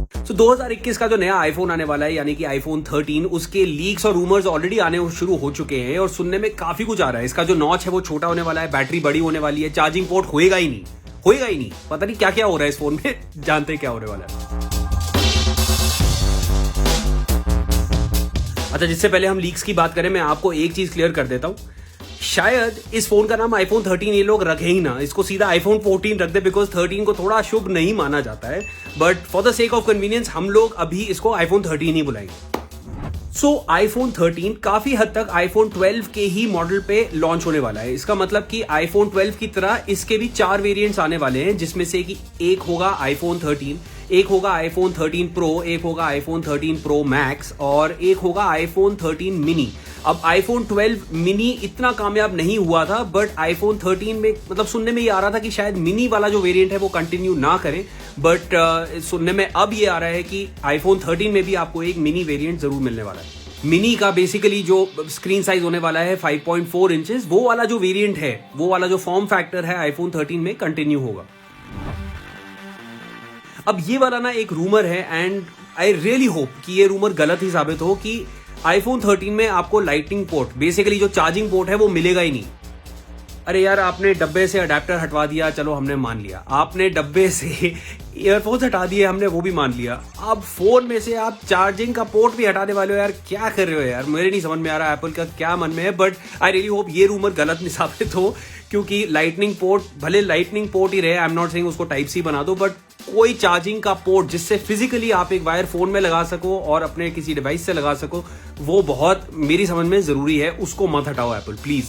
तो 2021 का जो नया आईफोन आने वाला है यानी कि आईफोन 13, उसके लीक्स और रूमर्स ऑलरेडी आने शुरू हो चुके हैं और सुनने में काफी कुछ आ रहा है। इसका जो नॉच है वो छोटा होने वाला है, बैटरी बड़ी होने वाली है, चार्जिंग पोर्ट होएगा ही नहीं, पता नहीं क्या क्या हो रहा है इस फोन में। जानते हैं क्या होने वाला है। अच्छा, जिससे पहले हम लीक्स की बात करें, मैं आपको एक चीज क्लियर कर देता हूं। शायद इस फोन का नाम आईफोन 13 ये लोग रखे ही ना, इसको सीधा आईफोन 14 रख दे, बिकॉज 13 को थोड़ा शुभ नहीं माना जाता है। But for the sake of convenience हम लोग अभी इसको आईफोन 13 ही बुलाएंगे। सो आईफोन 13 काफी हद तक आईफोन 12 के ही मॉडल पे लॉन्च होने वाला है। इसका मतलब कि आईफोन 12 की तरह इसके भी 4 वेरिएंट्स आने वाले हैं, जिसमें से कि एक होगा आईफोन 13, एक होगा आईफोन 13 प्रो, एक होगा आईफोन 13 प्रो मैक्स और एक होगा आईफोन 13 मिनी। अब आईफोन 12 मिनी इतना कामयाब नहीं हुआ था, बट आईफोन 13 में मतलब सुनने में ये आ रहा था कि शायद मिनी वाला जो वेरिएंट है वो कंटिन्यू ना करें, बट सुनने में अब ये आ रहा है कि आईफोन 13 में भी आपको एक मिनी वेरिएंट जरूर मिलने वाला है। मिनी का बेसिकली जो स्क्रीन साइज होने वाला है 5.4 इंचेस, वो वाला जो वेरिएंट है, वो वाला जो फॉर्म फैक्टर है आईफोन 13 में कंटिन्यू होगा। अब ये वाला ना एक रूमर है एंड आई रियली होप कि ये रूमर गलत ही साबित हो कि आईफोन 13 में आपको लाइटनिंग पोर्ट, बेसिकली जो चार्जिंग पोर्ट है वो मिलेगा ही नहीं। अरे यार, आपने डब्बे से अडेप्टर हटवा दिया, चलो हमने मान लिया। आपने डब्बे से ईयरफोन्स हटा दिए, हमने वो भी मान लिया। अब फोन में से आप चार्जिंग का पोर्ट भी हटाने वाले हो यार, क्या कर रहे हो यार? मेरे नहीं समझ में आ रहा एप्पल का क्या मन में है, बट आई रियली होप ये रूमर गलत नहीं साबित हो, क्योंकि लाइटनिंग पोर्ट, भले लाइटनिंग पोर्ट ही रहे, आई एम नॉट सेइंग उसको टाइप सी बना दो, बट कोई चार्जिंग का पोर्ट जिससे फिजिकली आप एक वायर फोन में लगा सको और अपने किसी डिवाइस से लगा सको, वो बहुत मेरी समझ में जरूरी है। उसको मत हटाओ एप्पल प्लीज,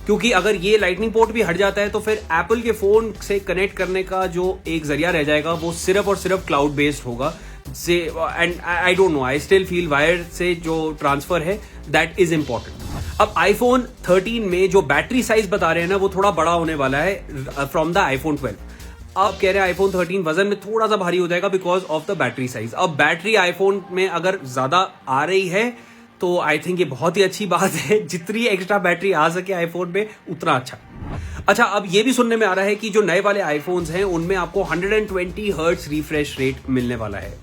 क्योंकि अगर ये लाइटनिंग पोर्ट भी हट जाता है तो फिर एप्पल के फोन से कनेक्ट करने का जो एक जरिया रह जाएगा वो सिर्फ और सिर्फ क्लाउड बेस्ड होगा। से and I don't know, I still feel wire से जो ट्रांसफर है दैट इज इंपॉर्टेंट। अब आईफोन 13 में जो बैटरी साइज बता रहे हैं ना, वो थोड़ा बड़ा होने वाला है फ्रॉम द आईफोन 12। अब कह रहे हैं आईफोन 13 वजन में थोड़ा सा भारी हो जाएगा because of the battery size. अब बैटरी आईफोन में अगर ज्यादा आ रही है तो आई थिंक ये बहुत ही अच्छी बात है। जितनी एक्स्ट्रा बैटरी आ सके आईफोन में उतना अच्छा। अब ये भी सुनने में आ रहा है कि जो नए वाले आईफोन्स हैं उनमें आपको 120 हर्ट्ज रिफ्रेश रेट मिलने वाला है।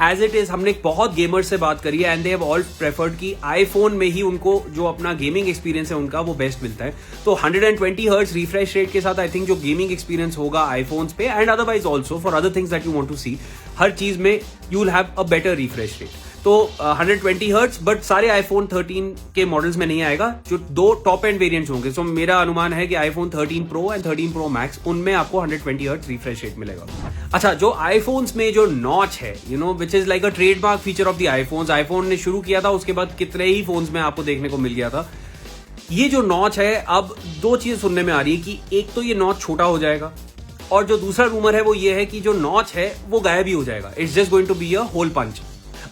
एज इट इज, हमने बहुत गेमर्स से बात करी है and they have all preferred कि आईफोन में ही उनको जो अपना गेमिंग एक्सपीरियंस है उनका वो बेस्ट मिलता है। तो 120 हर्ट्ज रिफ्रेश रेट के साथ आई थिंक जो गेमिंग एक्सपीरियंस होगा आईफोन्स पे and otherwise also for other things that you want to see, हर चीज में you will have a better refresh rate. तो 120 हर्ट्ज, बट सारे आईफोन 13 के मॉडल्स में नहीं आएगा। जो 2 टॉप एंड वेरिएंट्स होंगे, सो मेरा अनुमान है कि iPhone 13 pro and 13 pro max, उनमें आपको 120 हर्ट्ज रिफ्रेश रेट मिलेगा। अच्छा, जो आईफोन्स में जो नॉच है, you know, which is like a trademark feature of the iPhones, iPhone ने शुरू किया था, उसके बाद कितने ही फोन्स में आपको देखने को मिल गया था। ये जो नॉच है, अब 2 चीजें सुनने में आ रही है कि एक तो ये नॉच छोटा हो जाएगा, और जो दूसरा रूमर है वो ये है कि जो नॉच है वो गायब ही हो जाएगा। It's just going to be a hole punch.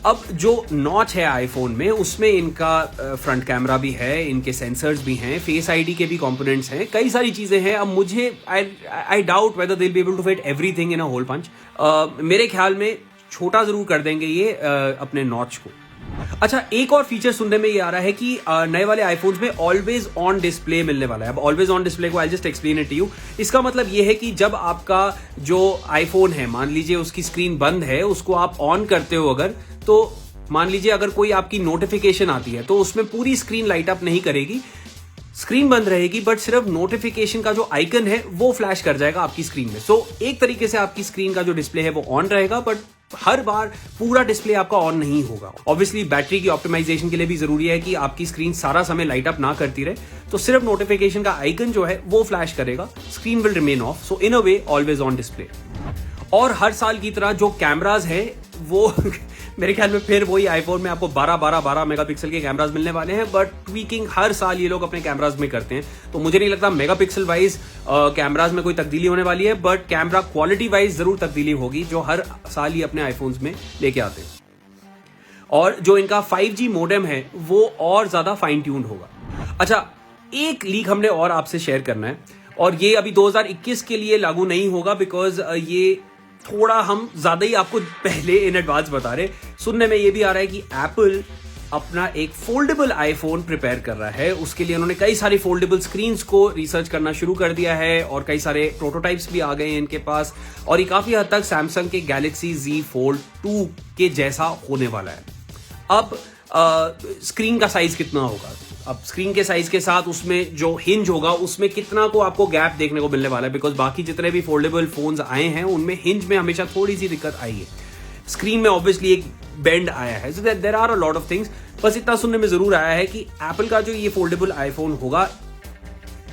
अब जो नॉच है आईफोन में, उसमें इनका फ्रंट कैमरा भी है, इनके सेंसर्स भी हैं, फेस आईडी के भी कंपोनेंट्स हैं, कई सारी चीजें हैं। अब मुझे I doubt whether they will be able to fit everything in a hole punch. मेरे ख्याल में छोटा जरूर कर देंगे ये अपने नॉच को। अच्छा, एक और फीचर सुनने में ये आ रहा है कि नए वाले आईफोन्स में ऑलवेज ऑन डिस्प्ले मिलने वाला है। अब ऑलवेज ऑन डिस्प्ले को I just explain it to you. इसका मतलब ये है कि जब आपका जो आईफोन है, मान लीजिए उसकी स्क्रीन बंद है, उसको आप ऑन करते हो अगर, तो मान लीजिए अगर कोई आपकी नोटिफिकेशन आती है तो उसमें पूरी स्क्रीन लाइट अप नहीं करेगी, स्क्रीन बंद रहेगी, बट सिर्फ नोटिफिकेशन का जो आइकन है वो फ्लैश कर जाएगा आपकी स्क्रीन में। सो एक तरीके से आपकी स्क्रीन का जो डिस्प्ले है वो ऑन रहेगा, बट हर बार पूरा डिस्प्ले आपका ऑन नहीं होगा। ऑब्वियसली बैटरी की ऑप्टिमाइजेशन के लिए भी जरूरी है कि आपकी स्क्रीन सारा समय लाइट अप ना करती रहे, तो सिर्फ नोटिफिकेशन का आइकन जो है वो फ्लैश करेगा, screen will remain of. So in a way always on display. और हर साल की तरह जो कैमराज हैं वो मेरे ख्याल में फिर वही आईफोन में आपको 12 मेगापिक्सल के कैमराज मिलने वाले हैं, बट ट्वीकिंग हर साल ये लोग अपने कैमराज में करते हैं, तो मुझे नहीं लगता मेगापिक्सल वाइज कैमराज में कोई तब्दीली होने वाली है, बट कैमरा क्वालिटी वाइज जरूर तब्दीली होगी, जो हर साल ही अपने आईफोन्स में लेके आते हैं। और जो इनका 5G मोडेम है वो और ज्यादा फाइन ट्यून्ड होगा। अच्छा, एक लीक हमने और आपसे शेयर करना है, और ये अभी 2021 के लिए लागू नहीं होगा, बिकॉज ये थोड़ा हम ज्यादा ही आपको पहले इन एडवांस बता रहे। सुनने में ये भी आ रहा है कि एप्पल अपना एक फोल्डेबल आईफोन प्रिपेयर कर रहा है। उसके लिए उन्होंने कई सारी फोल्डेबल स्क्रीन्स को रिसर्च करना शुरू कर दिया है और कई सारे प्रोटोटाइप्स भी आ गए हैं इनके पास, और ये काफी हद तक सैमसंग के गैलेक्सी Z Fold 2 के जैसा होने वाला है। अब स्क्रीन का साइज कितना होगा, अब स्क्रीन के साइज के साथ उसमें जो हिंज होगा उसमें कितना को आपको गैप देखने को मिलने वाला है, बिकॉज बाकी जितने भी फोल्डेबल फोन्स आए हैं उनमें हिंज में हमेशा थोड़ी सी दिक्कत आई है। स्क्रीन में ऑब्वियसली एक बेंड आया है, so there are a lot of things. बस इतना सुनने में जरूर आया है कि एप्पल का जो ये फोल्डेबल आईफोन होगा,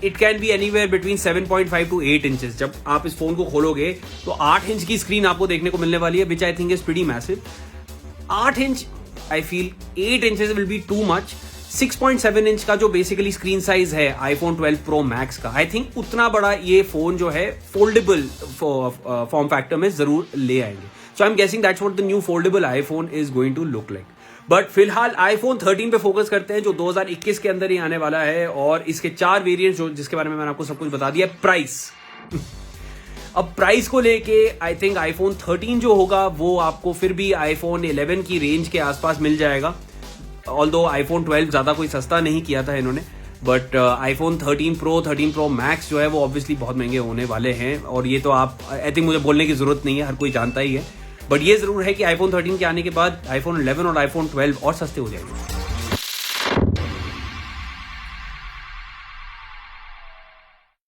it can be anywhere between 7.5 to 8 inches. जब आप इस फोन को खोलोगे तो 8 इंच की स्क्रीन आपको देखने को मिलने वाली है, which I think is pretty massive. 8 inch I feel, 8 inches will be too much. 6.7 inch का जो बेसिकली स्क्रीन साइज है आईफोन 12 Pro Max का, आई थिंक उतना बड़ा ये फोन जो है फोल्डेबल फॉर्म फैक्टर में जरूर ले आएंगे। So I am guessing that's what the new foldable iPhone is going to look like. But फिलहाल आईफोन 13 पे फोकस करते हैं, जो 2021 के अंदर ही आने वाला है, और इसके 4 वेरिएंट्स जो जिसके बारे में मैंने आपको सब कुछ बता दिया। प्राइस अब प्राइस को लेके आई थिंक आईफोन 13 जो होगा वो आपको फिर भी आईफोन 11 की रेंज के आसपास मिल जाएगा। ऑल्दो आईफोन 12 ज्यादा कोई सस्ता नहीं किया था इन्होंने, but iPhone 13 Pro 13 Pro Max जो है वो ऑब्वियसली बहुत महंगे होने वाले हैं, और ये तो आप आई थिंक मुझे बोलने की जरूरत नहीं है, हर कोई जानता ही है। बट ये जरूर है कि आईफोन 13 के आने के बाद आईफोन 11 और आईफोन 12 और सस्ते हो जाएंगे।